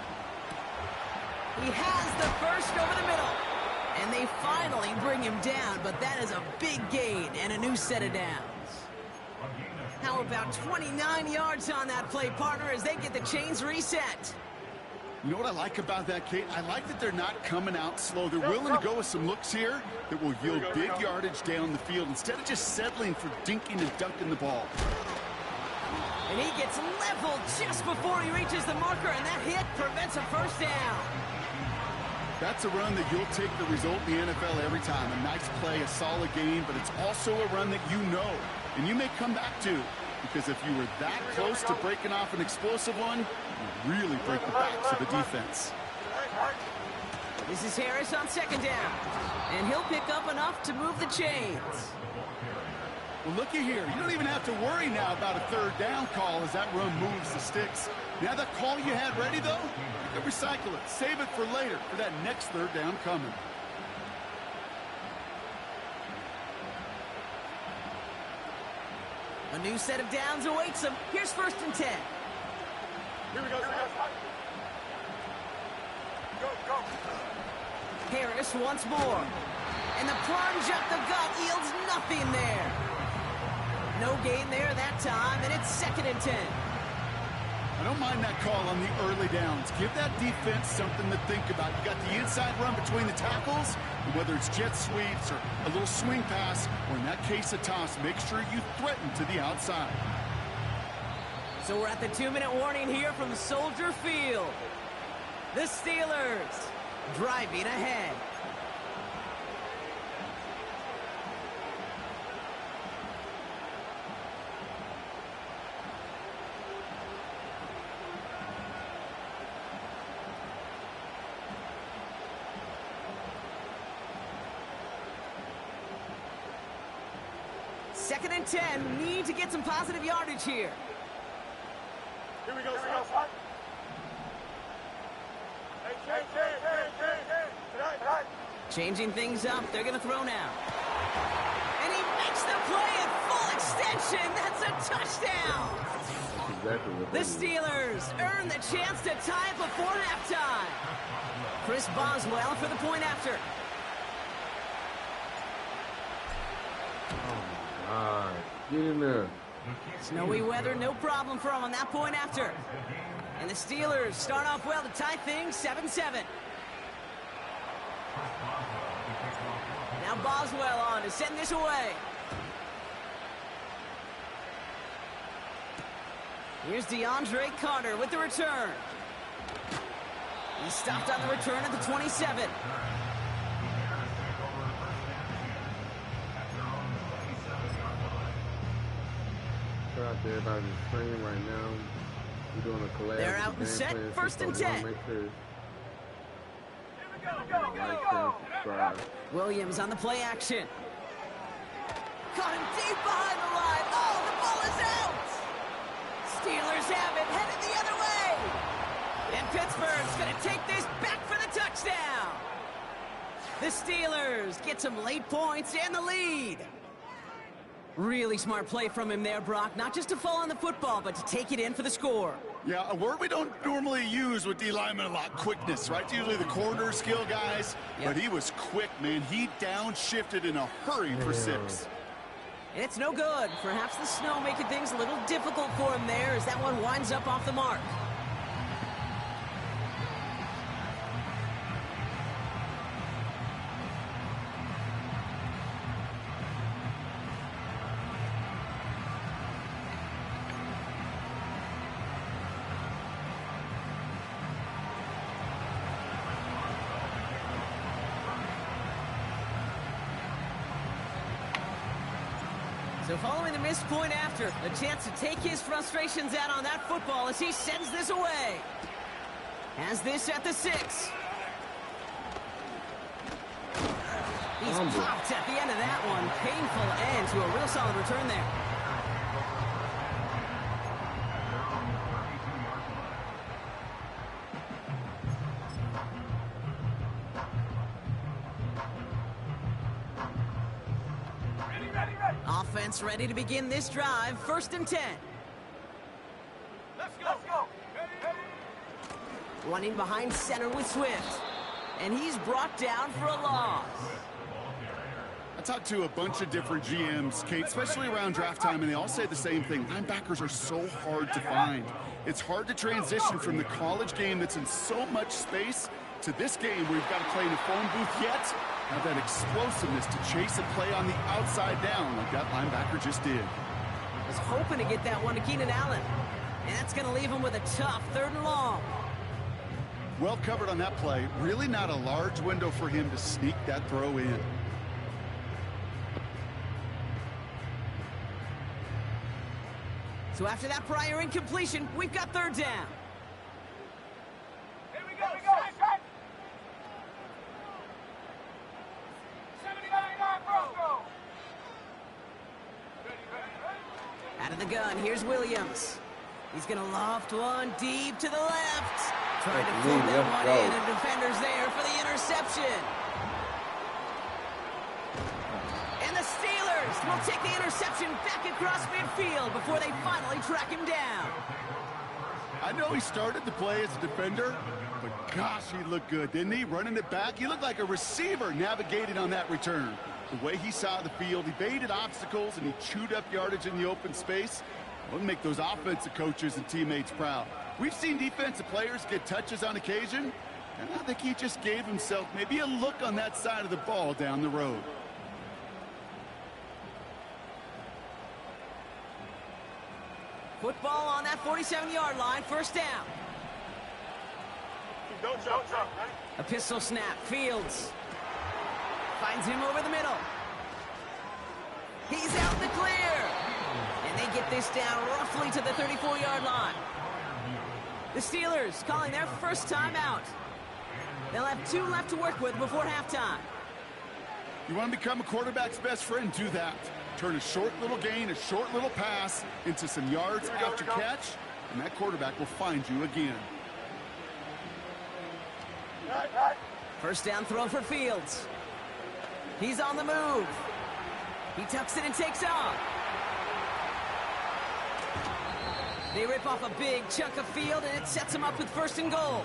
He has the first over the middle. And they finally bring him down, but that is a big gain and a new set of downs. How about 29 yards on that play, partner, as they get the chains reset? You know what I like about that, Kate? I like that they're not coming out slow. They're willing to go with some looks here that will yield big yardage down the field instead of just settling for dinking and dunking the ball. And he gets leveled just before he reaches the marker, and that hit prevents a first down. That's a run that you'll take the result in the NFL every time. A nice play, a solid game, but it's also a run that you know, and you may come back to. Because if you were that close to breaking off an explosive one, you really break the backs of the defense. This is Harris on second down. And he'll pick up enough to move the chains. Well, looky here. You don't even have to worry now about a third down call as that run moves the sticks. Now that call you had ready, though, you can recycle it. Save it for later for that next third down coming. A new set of downs awaits them. Here's 1st and 10. Here we go. Go. Harris once more. And the plunge up the gut yields nothing there. No gain there that time, and it's 2nd and 10. I don't mind that call on the early downs. Give that defense something to think about. You got the inside run between the tackles, and whether it's jet sweeps or a little swing pass, or in that case a toss, make sure you threaten to the outside. So we're at the 2-minute warning here from Soldier Field. The Steelers driving ahead. Second and 10, need to get some positive yardage here. Here we go. Changing things up, they're gonna throw now. And he makes the play at full extension. That's a touchdown. That's exactly what the Steelers earn the chance to tie it before halftime. Chris Boswell for the point after. Get in there. Snowy weather, no problem for him on that point after. And the Steelers start off well to tie things 7-7. Now Boswell on to send this away. Here's DeAndre Carter with the return. He stopped on the return at the 27. Out there about his training right now. We're doing a collab. They're out and set. 1st and 10. Make sure go. Williams on the play action. Caught him deep behind the line. Oh, the ball is out. Steelers have it, headed the other way. And Pittsburgh's going to take this back for the touchdown. The Steelers get some late points and the lead. Really smart play from him there, Brock. Not just to fall on the football, but to take it in for the score. Yeah, a word we don't normally use with D linemen a lot, quickness, right? Usually the corner skill guys, but he was quick, man. He downshifted in a hurry for 6. And it's no good. Perhaps the snow making things a little difficult for him there as that one winds up off the mark. So following the missed point after, a chance to take his frustrations out on that football as he sends this away. Has this at the 6. He's popped at the end of that one. Painful end to a real solid return there. Offense ready to begin this drive. 1st and 10. Let's go. One in behind center with Swift. And he's brought down for a loss. I talked to a bunch of different GMs, Kate, especially around draft time, and they all say the same thing. Linebackers are so hard to find. It's hard to transition from the college game that's in so much space to this game where you've got to play in a phone booth, yet have that explosiveness to chase a play on the outside down like that linebacker just did. Was hoping to get that one to Keenan Allen. And that's going to leave him with a tough 3rd and long. Well covered on that play. Really not a large window for him to sneak that throw in. So after that prior incompletion, we've got 3rd down. Here we go. 79 bro. Out of the gun, here's Williams. He's going to loft one deep to the left. Trying to pull that one in, and defender's there for the interception. And the Steelers will take the interception back across midfield before they finally track him down. I know he started the play as a defender, but gosh, he looked good, didn't he? Running it back, he looked like a receiver navigating on that return. The way he saw the field, he baited obstacles, and he chewed up yardage in the open space. Will make those offensive coaches and teammates proud. We've seen defensive players get touches on occasion, and I think he just gave himself maybe a look on that side of the ball down the road. Football on that 47-yard line, 1st down. Don't jump. A pistol snap, Fields. Finds him over the middle. He's out in the clear. And they get this down roughly to the 34-yard line. The Steelers calling their 1st timeout. They'll have 2 left to work with before halftime. You want to become a quarterback's best friend? Do that. Turn a short little gain, a short little pass into some yards after catch, and that quarterback will find you again. 1st down throw for Fields. He's on the move. He tucks it and takes off. They rip off a big chunk of field, and it sets them up with 1st and goal.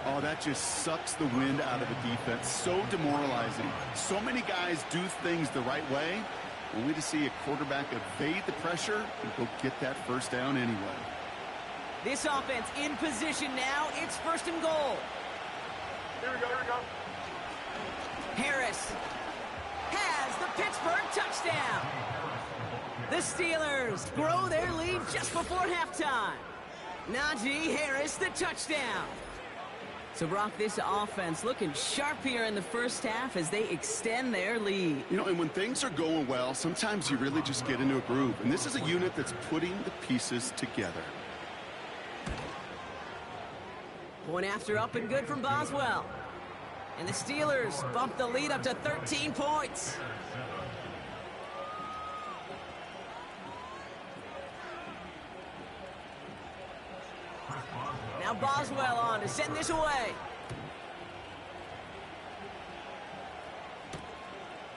Oh, that just sucks the wind out of a defense. So demoralizing. So many guys do things the right way, only to see a quarterback evade the pressure and go get that 1st down anyway. This offense in position now. It's 1st and goal. Here we go. Harris has the Pittsburgh touchdown. The Steelers grow their lead just before halftime. Najee Harris, the touchdown. So, Brock, this offense looking sharp here in the 1st half as they extend their lead. You know, and when things are going well, sometimes you really just get into a groove. And this is a unit that's putting the pieces together. Point after up and good from Boswell. And the Steelers bump the lead up to 13 points. Now Boswell on to send this away.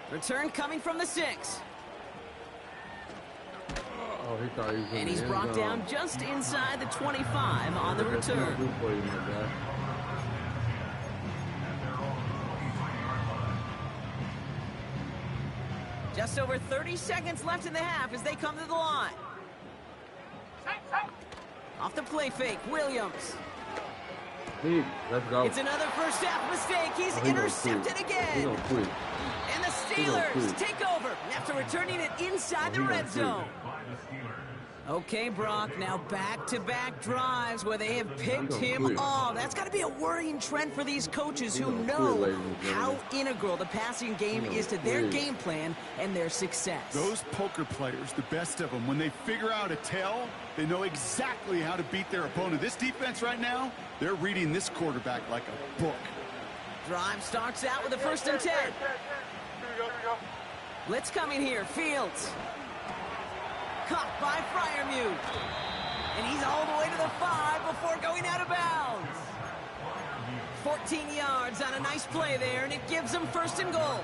Return coming from the 6. Oh, he thought he was in And he's the end brought zone. down just inside the 25 on the That's what return. I do for you, my guy. Just over 30 seconds left in the half as they come to the line. Off the play fake, Williams. Let's go. It's another 1st half mistake. He's He gonna intercepted quit. again. He gonna quit. And the Steelers take over after returning it inside the red zone. Okay, Brock, now back-to-back drives where they have picked him off. That's got to be a worrying trend for these coaches who know how integral the passing game is to their game plan and their success. Those poker players, the best of them, when they figure out a tell, they know exactly how to beat their opponent. This defense right now, they're reading this quarterback like a book. Drive starts out with a 1st and 10. Here we go. Blitz coming here, Fields. Caught by Freiermuth. And he's all the way to the 5 before going out of bounds. 14 yards on a nice play there, and it gives them 1st and goal.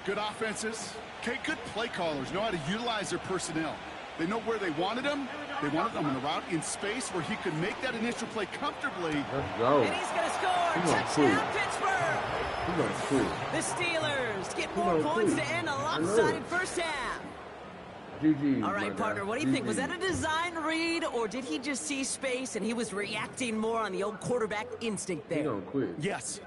Good offenses Okay, good play callers know how to utilize their personnel. They know where they wanted him. They wanted him on the route in space where he could make that initial play comfortably. Let's go. And he's going to score. Touchdown, Pittsburgh. He's going to quit. The Steelers get more points to end a lopsided first half. GG. All right, partner, what do you think? Was that a design read, or did he just see space and he was reacting more on the old quarterback instinct there? He's going to quit. Yes.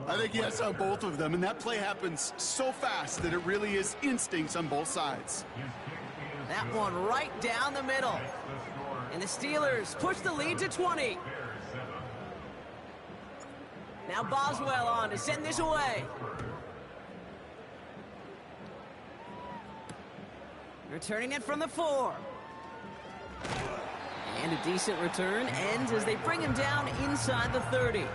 I think yes on both of them, and that play happens so fast that it really is instincts on both sides. That one right down the middle. And the Steelers push the lead to 20. Now Boswell on to send this away. Returning it from the 4. And a decent return ends as they bring him down inside the 30.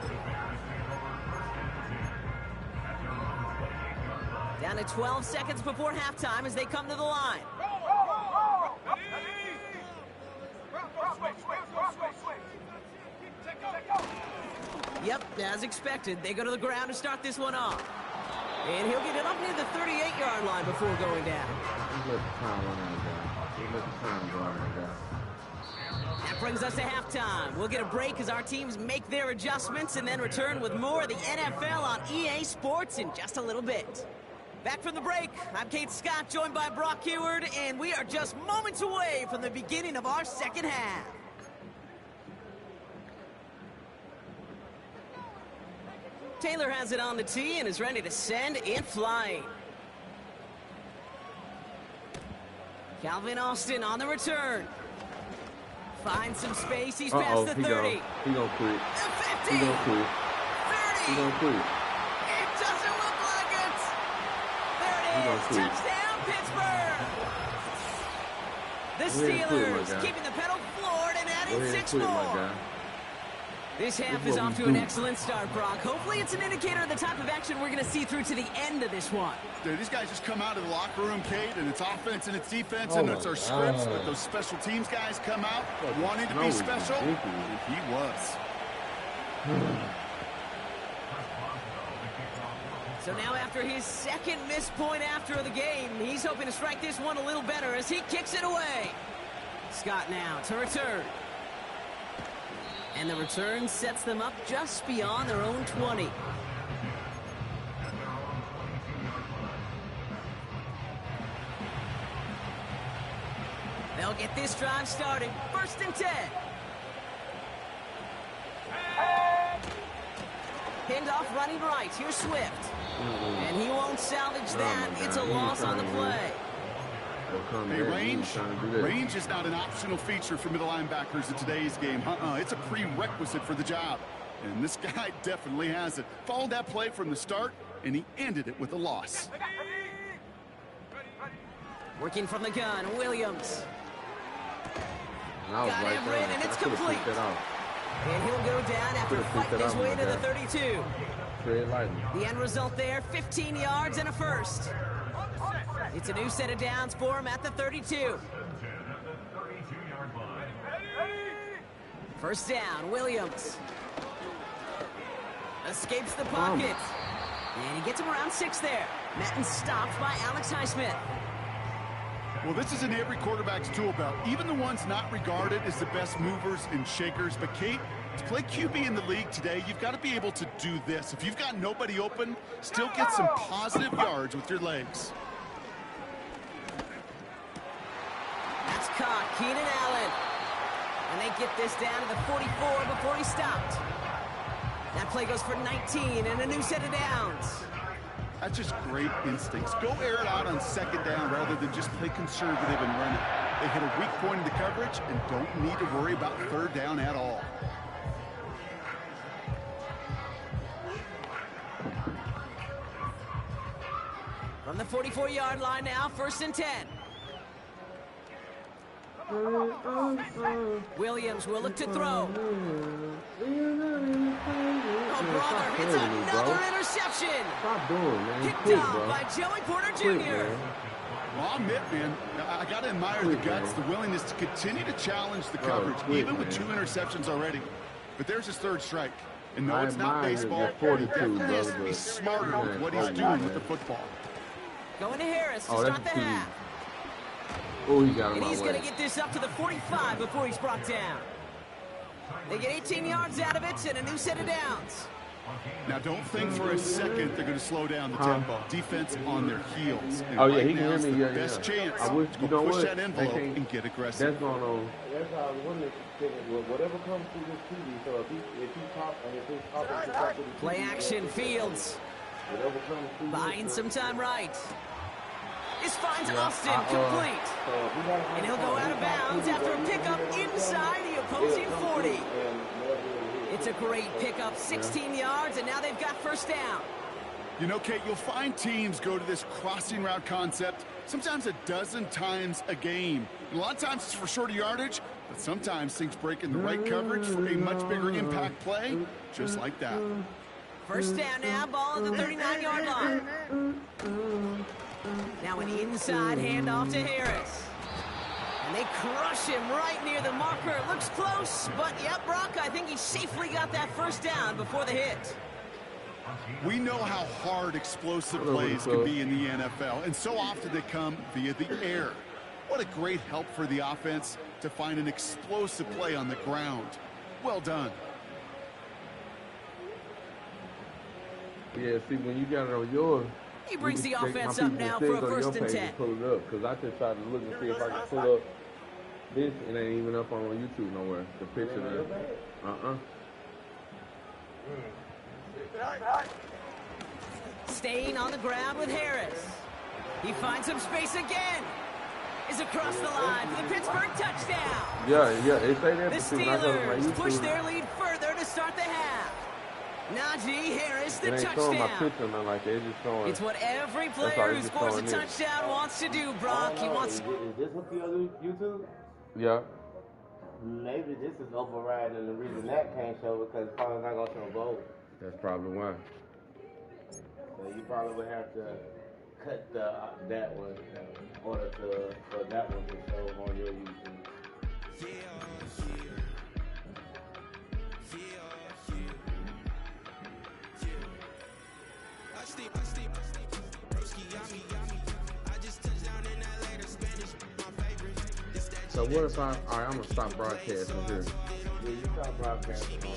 Down to 12 seconds before halftime as they come to the line. Yep, as expected, they go to the ground to start this one off. And he'll get it up near the 38-yard line before going down. That brings us to halftime. We'll get a break as our teams make their adjustments and then return with more of the NFL on EA Sports in just a little bit. Back from the break, I'm Kate Scott, joined by Brock Heward, and we are just moments away from the beginning of our second half. Taylor has it on the tee and is ready to send it flying. Calvin Austin on the return. Finds some space. He's past the 30. He gonna quit. The 50. He gonna quit. 30. He gonna quit. It doesn't look like it. There it is. Touchdown, Pittsburgh. The Steelers keeping the pedal floored and adding 6 more. This half is off to an excellent start, Brock. Hopefully it's an indicator of the type of action we're going to see through to the end of this one. Dude, these guys just come out of the locker room, Kate, and it's offense and it's defense and it's our scripts. But those special teams guys come out wanting to be special, and he was. So now after his second missed point after the game, he's hoping to strike this one a little better as he kicks it away. Scott now to return. And the return sets them up just beyond their own 20. They'll get this drive started. 1st and 10. Pinned off running right. Here's Swift. And he won't salvage that. It's a loss on the play. Hey, range is not an optional feature for middle linebackers in today's game. It's a prerequisite for the job. And this guy definitely has it. Followed that play from the start, and he ended it with a loss. Working from the gun, Williams. Got him in, and it's complete. And he'll go down after fighting his way to the 32. The end result there, 15 yards and a first. It's a new set of downs for him at the 32. 1st down, Williams. Escapes the pocket. And he gets him around 6 there. Madden stopped by Alex Highsmith. Well, this is in every quarterback's tool belt, even the ones not regarded as the best movers and shakers. But, Kate, to play QB in the league today, you've got to be able to do this. If you've got nobody open, still get some positive yards with your legs. That's caught, Keenan Allen. And they get this down to the 44 before he stopped. That play goes for 19 and a new set of downs. That's just great instincts. Go air it out on 2nd down rather than just play conservative and run it. They hit a weak point in the coverage and don't need to worry about 3rd down at all. From the 44-yard line now, 1st and 10. Williams will look to throw. Oh, brother, it's another interception. Stop doing, man. Picked up by Joey Porter Jr. Well, I'll admit, man, I got to admire the guts, the willingness to continue to challenge the coverage, even with 2 interceptions already. But there's his 3rd strike. And no, it's not baseball. Your 42, Definitely has to brother, be but smarter with what he's doing with the football. Going to Harris to Oh, start that's the a TD. half. Oh, he got him And out he's of going way. to get this up to the 45 before he's brought down. They get 18 yards out of it and a new set of downs. Now, don't think for a second they're going to slow down the tempo. Defense on their heels. And Oh, yeah, right he can now hear is me. the Yeah, best chance I wish, to you know push what? that They envelope can't- and get aggressive. That's going on. That's how I was wondering. Whatever comes through this TV, so if he top and if he's top to the TV, Play action, Fields. whatever comes through Buying this, some time right. This finds Yeah, Austin complete. so if he got And he'll go out of bounds after a pickup inside the opposing 40. It's a great pickup, 16 yards, and now they've got first down. You know, Kate, you'll find teams go to this crossing route concept sometimes a dozen times a game. And a lot of times it's for shorter yardage, but sometimes things break in the right coverage for a much bigger impact play, just like that. First down now, ball at the 39-yard line. Now an inside handoff to Harris. And they crush him right near the marker. It looks close, but yep, Brock, I think he safely got that first down before the hit. We know how hard explosive plays can be in the NFL, and so often they come via the air. What a great help for the offense to find an explosive play on the ground. Well done. Yeah, see, when you got it on yours, He brings the you can offense check- up my now people for a said go to first your and page 10. Pull it up, because I just tried to look and see if I can pull up this. It ain't even up on YouTube nowhere. The picture there. Staying on the ground with Harris. He finds some space again. Is across the line for the Pittsburgh touchdown. Yeah, they say that. The but see, when I go to my Steelers push YouTube, their lead further to start the half. Najee Harris, the it ain't showing my touchdown. picture or nothing like that. It's just showing. It's what every That's all, player he's who just scores a throwing it. touchdown wants to do, Brock. He wants. Is this what you on YouTube? Yeah. Maybe this is overriding the reason that can't show because it's probably not gonna show both. That's probably why. So you probably would have to cut that one in order for that one to show on your YouTube. So what if all right, I'm gonna stop broadcasting here. Yeah, you stop broadcasting on